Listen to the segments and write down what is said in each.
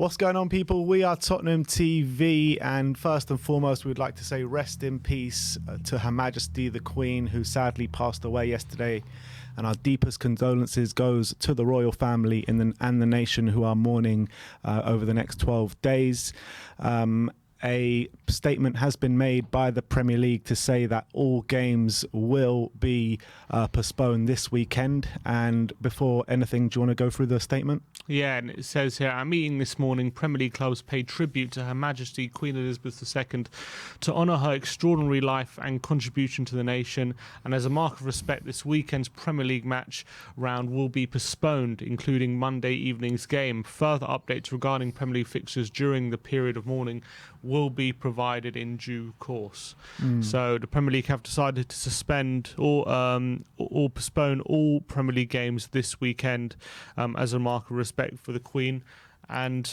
What's going on, people? We are Tottenham TV, and first and foremost, we'd like to say rest in peace to Her Majesty the Queen, who sadly passed away yesterday. And our deepest condolences goes to the royal family and the nation who are mourning over the next 12 days. A statement has been made by the Premier League to say that all games will be postponed this weekend. And before anything, do you want to go through the statement? Yeah, and it says here, at a meeting this morning, Premier League clubs paid tribute to Her Majesty Queen Elizabeth II to honour her extraordinary life and contribution to the nation. And as a mark of respect, this weekend's Premier League match round will be postponed, including Monday evening's game. Further updates regarding Premier League fixtures during the period of mourning will be provided in due course. So the Premier League have decided to suspend or postpone all Premier League games this weekend as a mark of respect for the Queen. And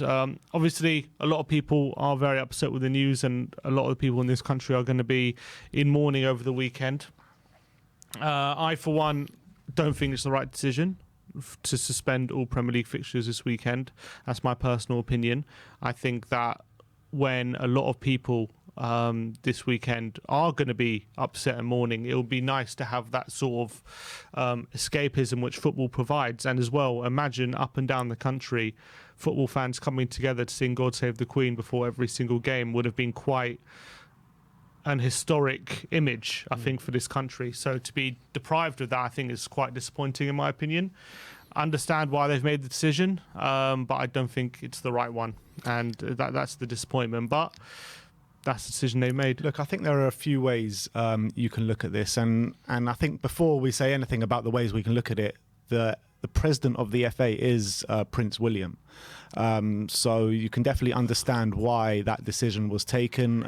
obviously a lot of people are very upset with the news, and a lot of the people in this country are going to be in mourning over the weekend. I, for one, don't think it's the right decision to suspend all Premier League fixtures this weekend. That's my personal opinion. I think that when a lot of people this weekend are going to be upset and mourning, it would be nice to have that sort of escapism which football provides. And as well, imagine up and down the country, football fans coming together to sing God Save the Queen before every single game would have been quite an historic image, I think, for this country. So to be deprived of that, I think, is quite disappointing in my opinion. Understand why they've made the decision, but I don't think it's the right one, and that's the disappointment. But that's the decision they made. Look, I think there are a few ways you can look at this, and I think before we say anything about the ways we can look at it, the president of the FA is Prince William. So you can definitely understand why that decision was taken.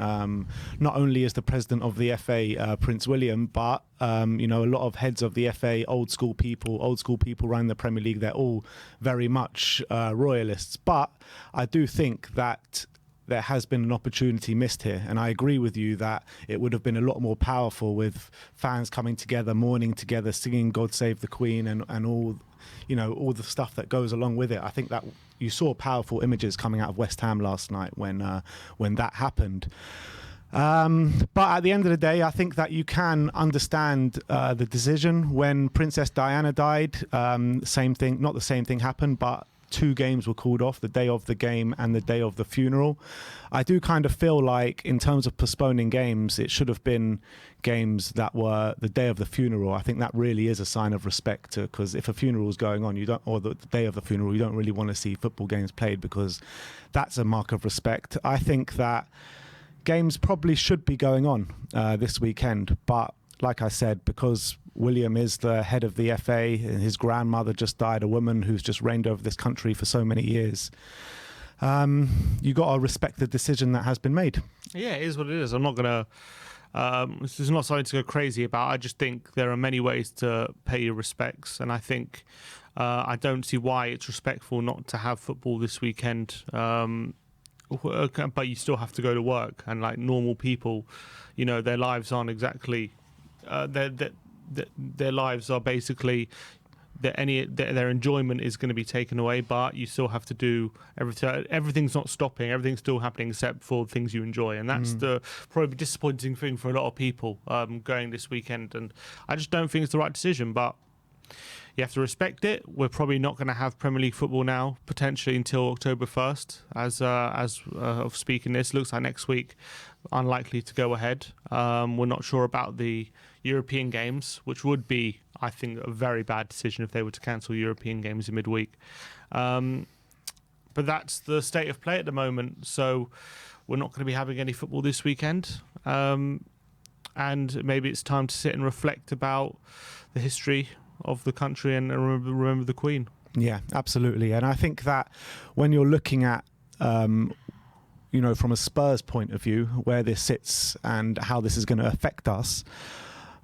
Not only is the president of the FA Prince William, but a lot of heads of the FA, old school people around the Premier League, they're all very much royalists. But I do think that there has been an opportunity missed here, and I agree with you that it would have been a lot more powerful with fans coming together, mourning together, singing God Save the Queen, and all the stuff that goes along with it. I think that you saw powerful images coming out of West Ham last night when that happened. But at the end of the day, I think that you can understand the decision. When Princess Diana died, same thing, not the same thing happened, but 2 games were called off, the day of the game and the day of the funeral. I do kind of feel like, in terms of postponing games, it should have been games that were the day of the funeral. I think that really is a sign of respect, because if a funeral is going on, or the day of the funeral, you don't really want to see football games played, because that's a mark of respect. I think that games probably should be going on this weekend, but like I said, because William is the head of the FA, and his grandmother just died, a woman who's just reigned over this country for so many years. You got to respect the decision that has been made. Yeah, it is what it is. I'm not going to... this is not something to go crazy about. I just think there are many ways to pay your respects, and I think I don't see why it's respectful not to have football this weekend. But you still have to go to work, and like normal people, their lives aren't exactly... Their lives are basically their enjoyment is going to be taken away, but you still have to do everything. Everything's not stopping. Everything's still happening except for things you enjoy, and that's the probably disappointing thing for a lot of people going this weekend. And I just don't think it's the right decision, but you have to respect it. We're probably not going to have Premier League football now, potentially until October 1st. As of speaking this, looks like next week, unlikely to go ahead. We're not sure about the European games, which would be, I think, a very bad decision if they were to cancel European games in midweek. But that's the state of play at the moment. So we're not going to be having any football this weekend. And maybe it's time to sit and reflect about the history of the country and remember the Queen. Yeah, absolutely. And I think that when you're looking at from a Spurs point of view, where this sits and how this is going to affect us,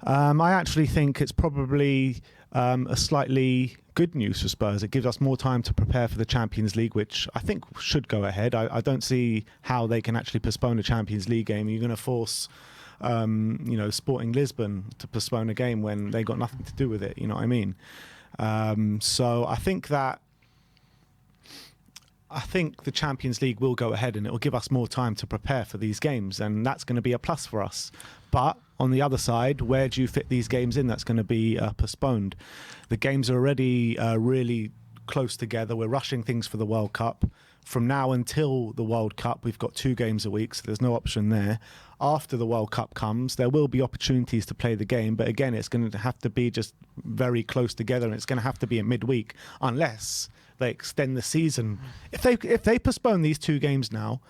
I actually think it's probably a slightly good news for Spurs. It gives us more time to prepare for the Champions League, which I think should go ahead. I don't see how they can actually postpone a Champions League game. You're going to force Sporting Lisbon to postpone a game when they got nothing to do with it. You know what I mean? So I think that I think the Champions League will go ahead, and it will give us more time to prepare for these games, and that's going to be a plus for us. But on the other side, where do you fit these games in? That's going to be postponed. The games are already really close together. We're rushing things for the World Cup. From now until the World Cup, we've got 2 games a week, so there's no option there. After the World Cup comes, there will be opportunities to play the game, but again, it's going to have to be just very close together, and it's going to have to be at midweek, unless they extend the season. If they postpone these 2 games now,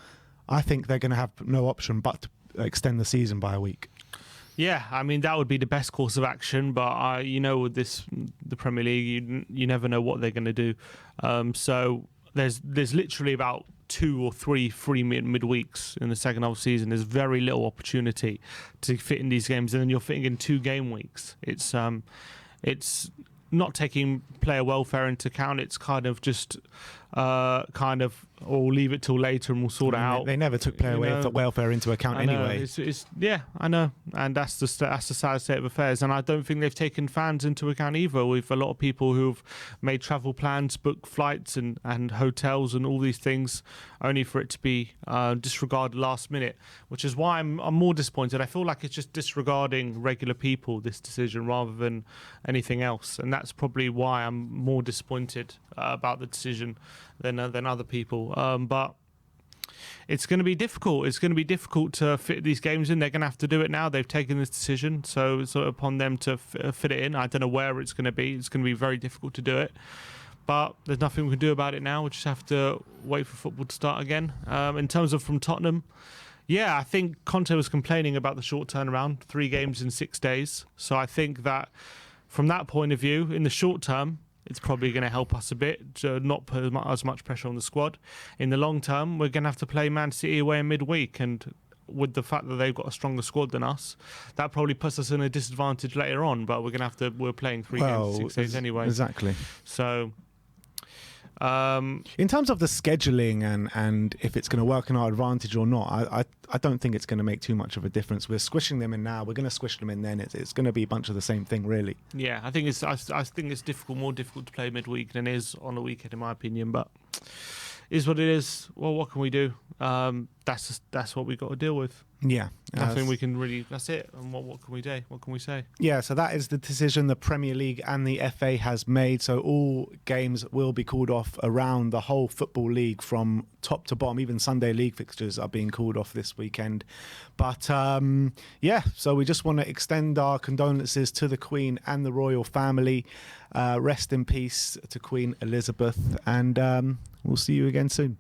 I think they're going to have no option but to extend the season by a week. Yeah, I mean, that would be the best course of action, but with the Premier League, you never know what they're going to do. So there's literally about 2 or 3 free midweeks in the second half of the season. There's very little opportunity to fit in these games, and then you're fitting in 2 game weeks. It's not taking player welfare into account. It's kind of just or leave it till later and we'll sort it out. They never took player welfare into account anyway. Yeah, I know, and that's the sad state of affairs. And I don't think they've taken fans into account either. We've a lot of people who've made travel plans, booked flights and hotels and all these things, only for it to be disregarded last minute, which is why I'm more disappointed. I feel like it's just disregarding regular people, this decision, rather than anything else, and that's probably why I'm more disappointed about the decision than other people. But it's going to be difficult. It's going to be difficult to fit these games in. They're going to have to do it now. They've taken this decision, so it's sort of upon them to fit it in. I don't know where it's going to be. It's going to be very difficult to do it. But there's nothing we can do about it now. We just have to wait for football to start again. In terms of from Tottenham, yeah, I think Conte was complaining about the short turnaround, 3 games in 6 days. So I think that from that point of view, in the short term, it's probably going to help us a bit to not put as much pressure on the squad. In the long term, we're going to have to play Man City away in midweek, and with the fact that they've got a stronger squad than us, that probably puts us in a disadvantage later on. But we're playing 3 games in 6 days anyway. Exactly. So in terms of the scheduling and if it's going to work in our advantage or not, I don't think it's going to make too much of a difference. We're squishing them in now. We're going to squish them in then. It's going to be a bunch of the same thing, really. Yeah, I think it's more difficult to play midweek than it is on the weekend, in my opinion. But it is what it is. Well, what can we do? That's what we've got to deal with. Yeah, nothing we can really. That's it. And what can we do? What can we say? Yeah, so that is the decision the Premier League and the FA has made. So all games will be called off around the whole football league from top to bottom. Even Sunday league fixtures are being called off this weekend. But yeah, so we just want to extend our condolences to the Queen and the royal family. Rest in peace to Queen Elizabeth, and we'll see you again soon.